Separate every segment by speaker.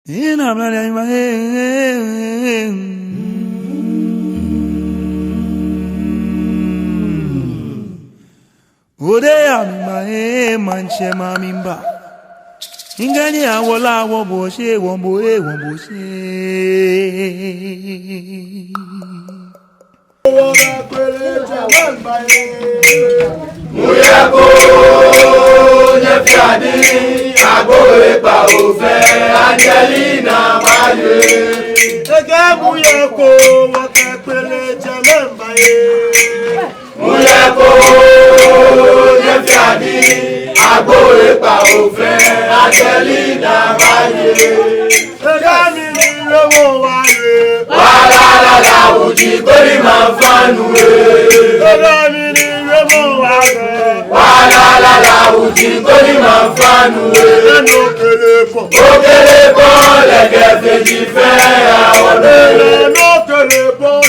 Speaker 1: In a blood in my head. Ode amae manche mamimba. Ingani awola woboshe womboe womboshe.
Speaker 2: Muyako nyefiadi agore pa ofe Angelina maye.
Speaker 3: Ege muyako wakapele jalembaye.
Speaker 2: Muyako nyefiadi agore pa ofe Angelina maye.
Speaker 3: Ege mi lowo waye.
Speaker 2: Wala la uji kori mafanu.
Speaker 3: Ege mi lowo waye.
Speaker 2: Wala la uji kori mafanu. Okele bon lege feji fe awole.
Speaker 3: Okele bon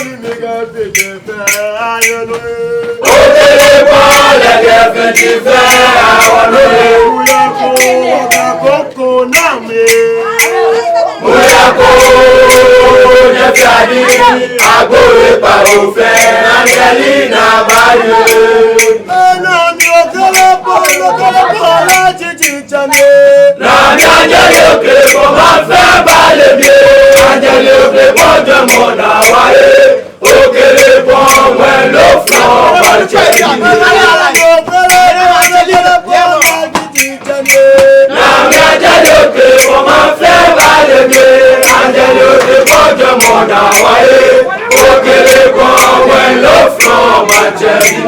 Speaker 2: lege feji fe awole. Muyako nyefiadi agore pa ofe Angelina maye. Nami Angeli okele ko ma fẹ́ balẹ̀ mi. Angeli okele ko jẹ mọ na wáyé. Okele ko wẹ̀ ló fún ọ̀bàjẹ́ yìí. Nami Angeli okele ko ma fẹ́ balẹ̀ mi. Angeli okele ko jẹ mọ na wáyé. Okele ko wẹ̀ ló fún ọ̀bàjẹ́ yìí.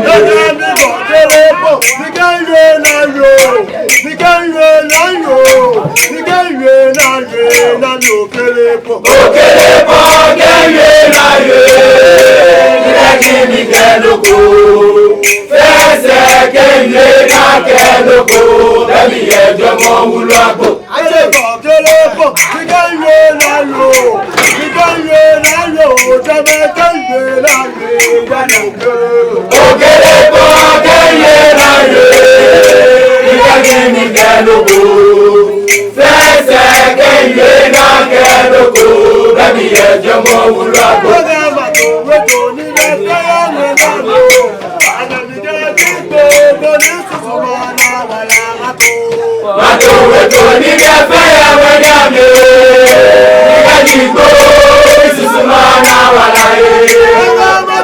Speaker 2: Okele po gẹ̀yẹ láyé, lẹ́yìn mi kẹ́lókò, fẹsẹ̀ gẹ̀yẹ ká kẹ́lókò, lẹ́mi ẹjọ́ mọ́ wúlò àgbò.
Speaker 3: Okele po gẹ̀yẹ láyé,
Speaker 2: Okele po gẹ̀yẹ láyé, lẹ́yìn mi kẹ́lókò, fẹsẹ̀ gẹ̀yẹ ká kẹ́lókò, lẹ́mi ẹjọ́ mọ́ wúlò àgbò. Matowe to ni gefe ya wenyame, nikajiko isusu mana walaye.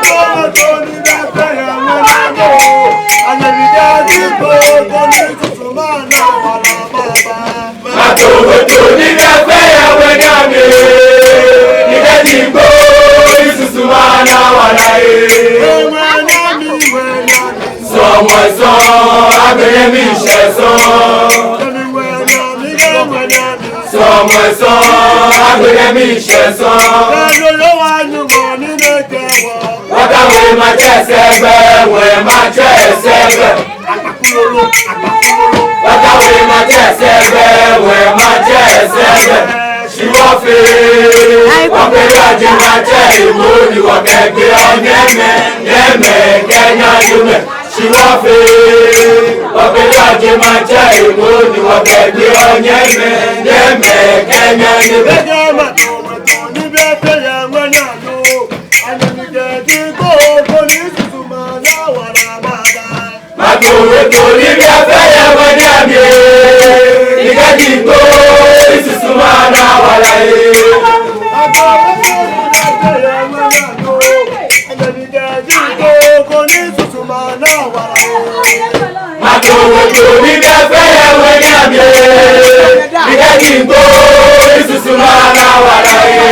Speaker 3: Matowe to ni gefe ya wenyame,
Speaker 2: nikajiko isusu mana walaye. Sọmọ ẹ̀sán, agbẹ̀yẹ mi ṣẹ̀sán. Sọmọ ẹ̀sán, agbẹ̀yẹ mi ṣẹ̀sán. Wọ́tàwé máa jẹ́ ẹsẹ̀gbẹ́, wẹ̀ máa jẹ́ ẹsẹ̀gbẹ́. Wọ́tàwé máa jẹ́ ẹsẹ̀gbẹ́, wẹ̀ máa jẹ́ ẹsẹ̀gbẹ́. Ṣíwọ́fẹ́, wọ́n pé láti máa jẹ́ ìmú ni wọ́n kẹ́gbẹ́ ọ̀nyẹ́mẹ́, nyẹ́mẹ́ kẹ́nyá yúmẹ́. Ṣíwọ́fẹ́, wọ́n pé láti máa jẹ́ ìmú ni wọ́n kẹ́gbẹ́ ọ̀nyẹ́mẹ́, nyẹ́mẹ́ kẹ́nyá yúmẹ́. Matowe to ni bí afẹ́ yẹ wọ́n ní àmì ẹ̀, ìkẹ́jì tó ìsúsú máa ná wà láyé. Matowe to ni bí afẹ́ yẹ wọ́n ní àmì ẹ̀, ìkẹ́jì tó ìsúsú máa ná wà láyé.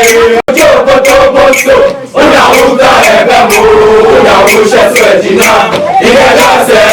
Speaker 2: Ojú òkòtò bọ́sọ̀, ó ní àwọn ọ̀gá ẹ̀bẹ̀ mú, ó ní àwọn oṣẹ́sọ̀ ẹ̀jìnà, ìkẹ́jà sẹ́.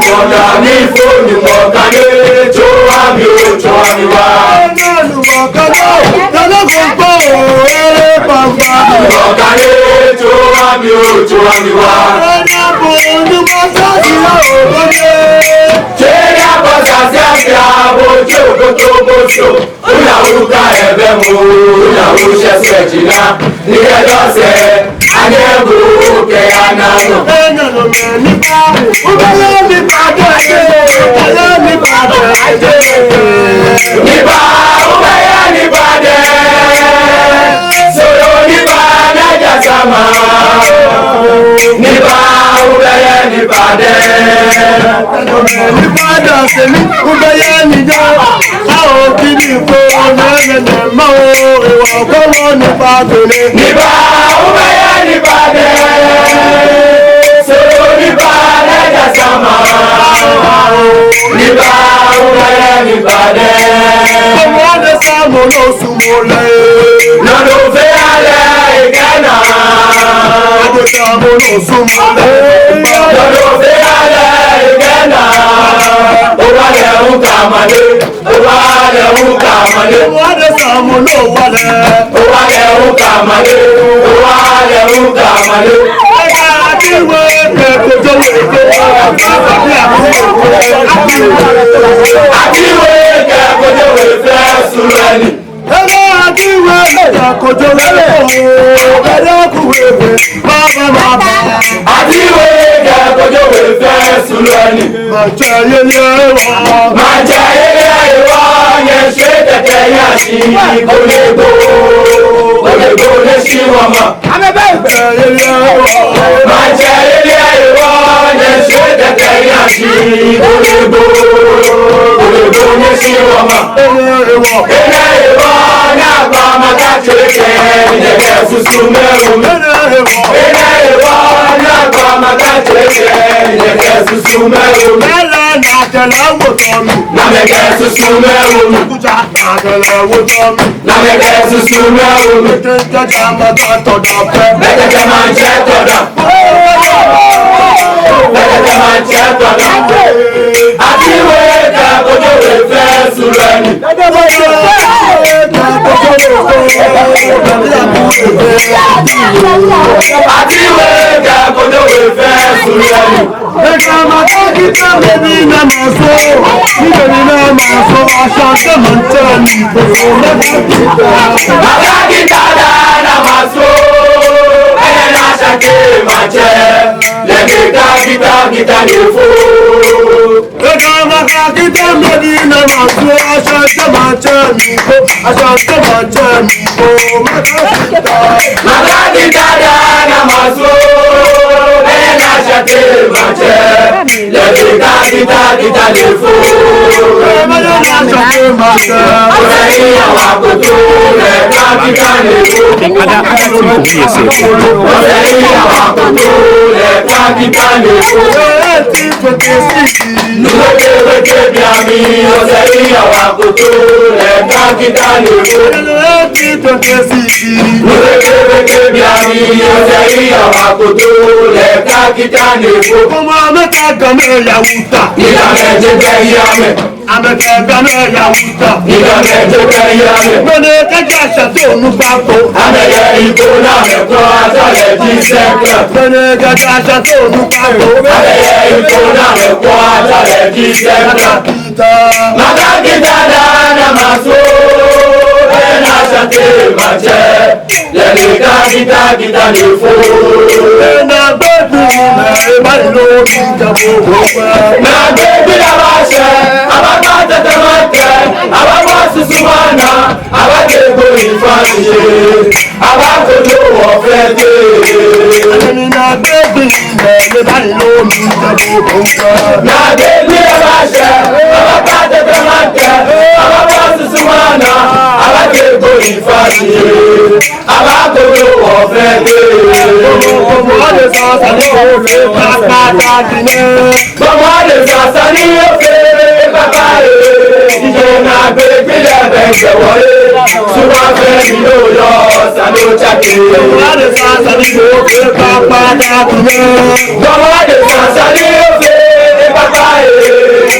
Speaker 2: Mọ̀nà ní fóònù mọ̀kànlé tó wá mi ò tó wá mi wá.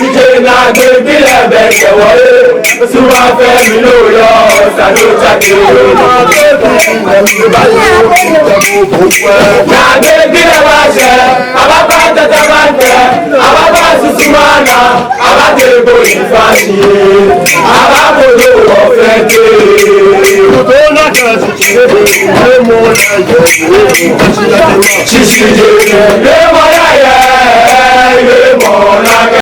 Speaker 2: DJ gbàgbé ẹ̀bẹ̀ ṣẹ̀wọ́lé tí wọ́n fẹ́ mi ló yọ ṣàlù jáde gbàgbé bí ẹ bá ṣẹ àbábá tẹ́tẹ́ bá tẹ àbábá sísú máa nà àbádégbò ìfàṣì àbábòdò ọ̀fẹ́ dé.
Speaker 3: Tó lákàá ti ṣe é mọ́ ẹ̀jẹ̀
Speaker 2: ṣíṣí lè lé mọ́ yáyẹ lé mọ́ lágẹ̀.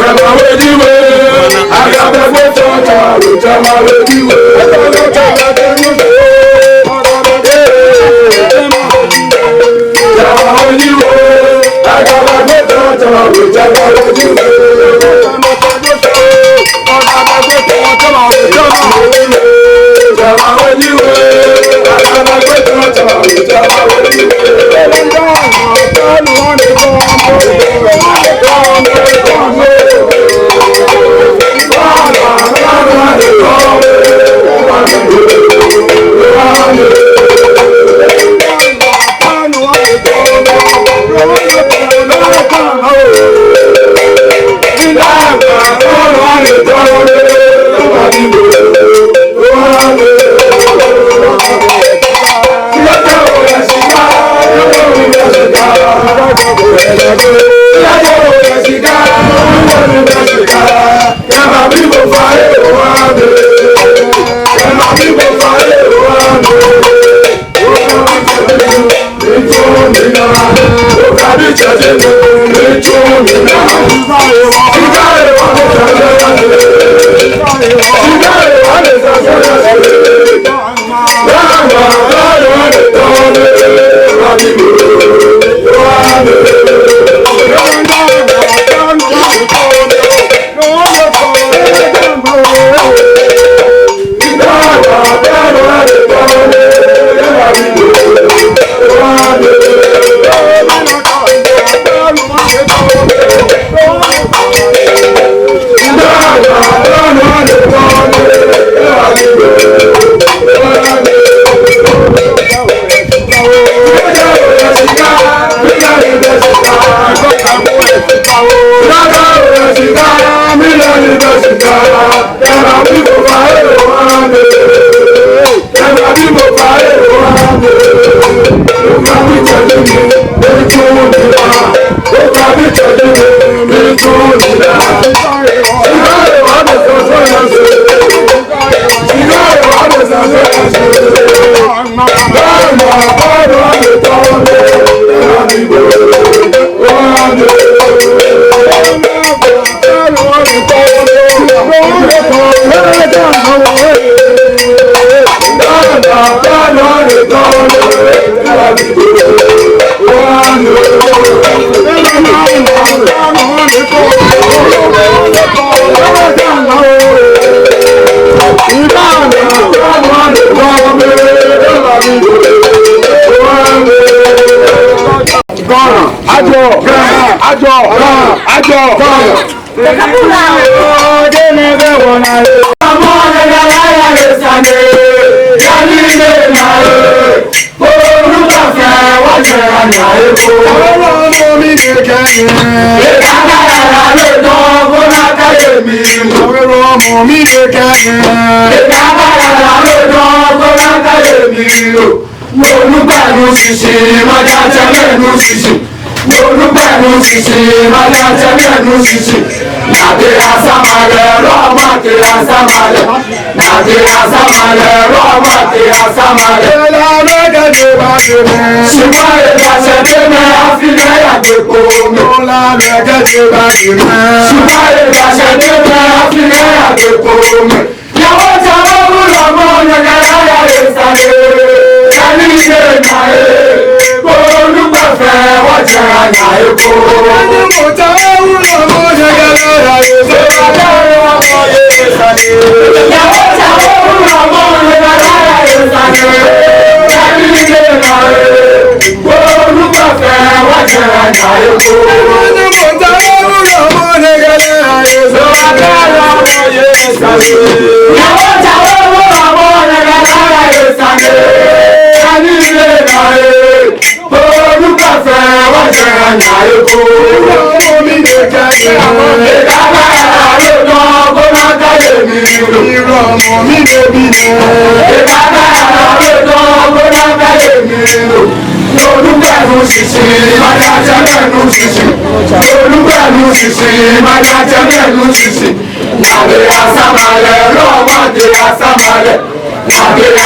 Speaker 2: Come on,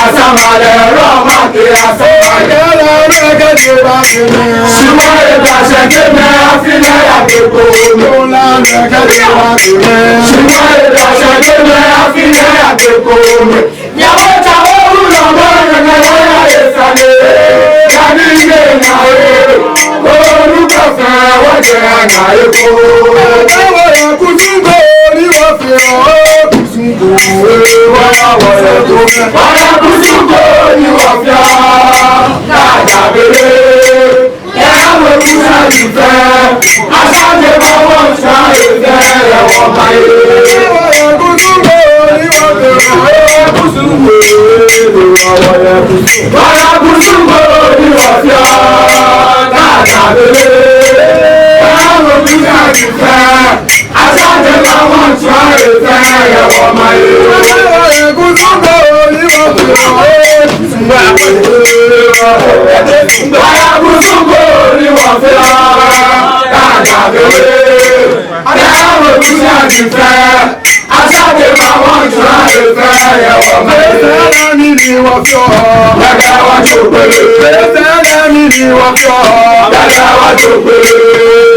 Speaker 2: asamale roma ke asamale rega de bakine shiwale da shekeme afine ya beko lola rega de bakine shiwale da shekeme afine ya beko nyawo tawo ulo mo rega ya esale yani ye na o ruka fa wa je na eko tawo ya kusungo ni wa fi o kusungo wa Waya kusuko ni wafya Kajabele Yawe kusa jife Asante mawa cha efe Yawa maye Waya kusuko ni wafya Waya kusuko ni wafya Kajabele Yawe kusa jife Asante mawa cha efe Yawa maye Baya kusungo ni wafia Kajabele Ayawe kusa jife Asade mawon jwa efe Yawa maye Esele ni wafia Yaga wa chokpele Esele ni wafia Yaga wa chokpele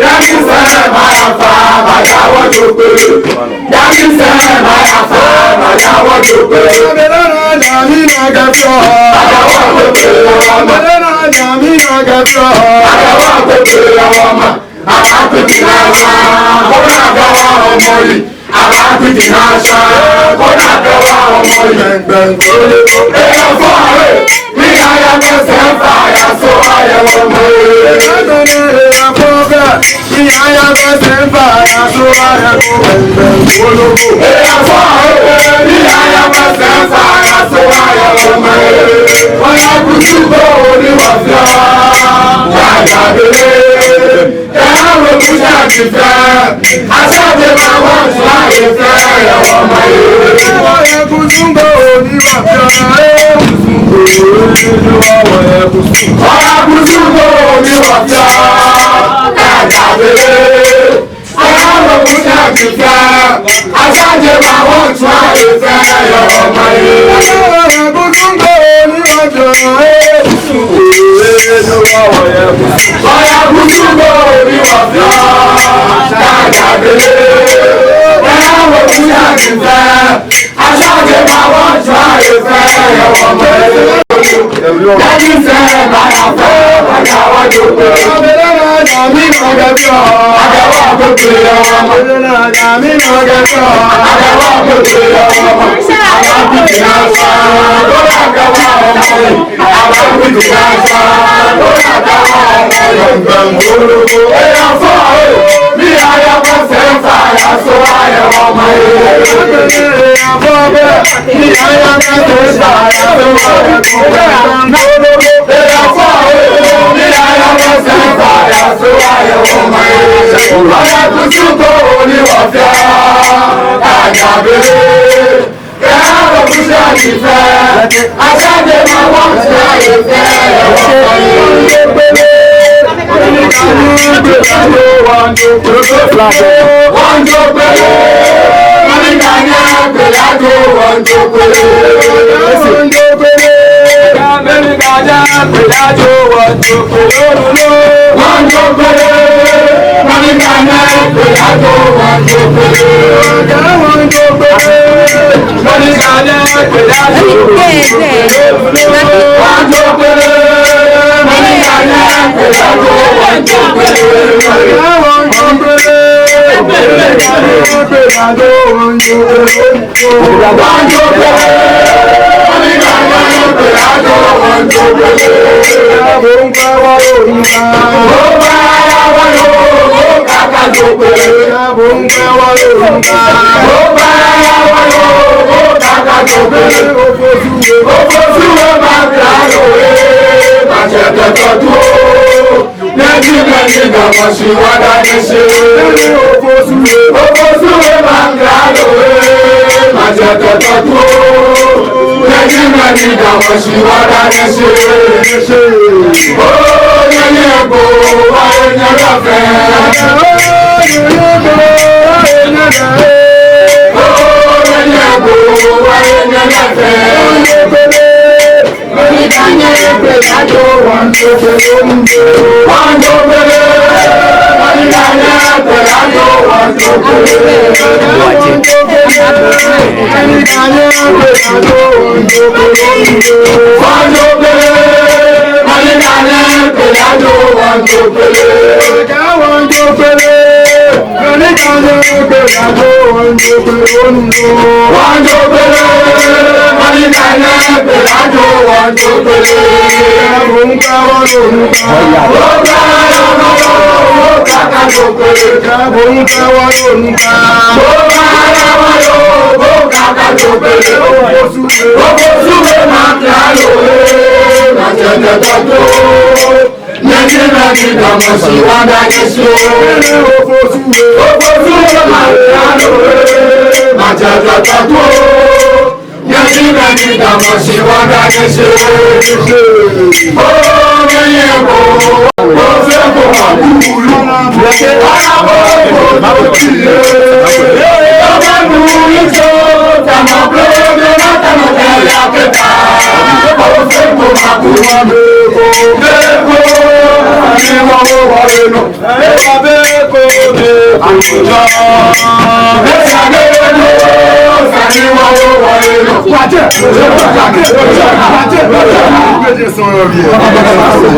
Speaker 2: Yaki sele mayafa Baga wa chokpele Yaki sele mayafa Baga wa chokpele Jamina gafyo Agawa kwekwe awama Melena jamina gafyo Agawa kwekwe awama Akapiti nasha Kona agawa omori Akapiti nasha Kona agawa omori Bengbengole Eya fwawe Mi aya mesefa Ya so aya omori Bengbengole Eya fwawe Mi aya mesefa Ya so aya omori Eya fwawe Mi aya mesefa Waya kusuko ni wafya Kajabele Yawe kusa jife Asade mawa jwa efe Yawa maye Waya kusuko ni wafya Waya kusuko ni wafya Kajabele Yawe kusa jife Asade mawa jwa efe Yawa maye Waya kusuko ni wafya Kajabele Yawe kusa jife Asade mawa jwa efe Yawa maye Yaki sele mayafa Agawa chokpele Melena jamina gafyo Agawa kwekwe awama Melena jamina gafyo Agawa kwekwe awama Akapiti nasha Kona agawa omori Akapiti nasha Kona agawa omori Bengbengolo Eya fwawe Mi aya mesefa Ya so aya omaye Eya fwawe Mi aya mesefa Ya so aya Bengbengolo Eya fwawe Mi aya mesefa Ya so aya omaye Waya kusuko ni wafya Kajabele Yawe kusa jife Asade mawa jwa efe Yawa maye Wanjopele Manikanya pelago wanjopele Wanjopele Manikanya pelago wanjopele Wanjopele Manikanya pelago wanjopele Wanjopele Manikanya pelago wanjopele Manikanya pelago wanjopele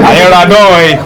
Speaker 3: Aí ela dói.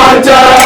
Speaker 2: Mancha,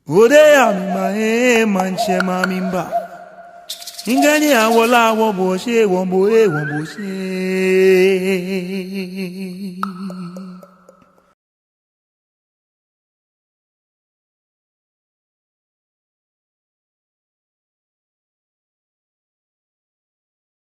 Speaker 1: Odeya mi manche mamimba. Ingani awola wo bo she.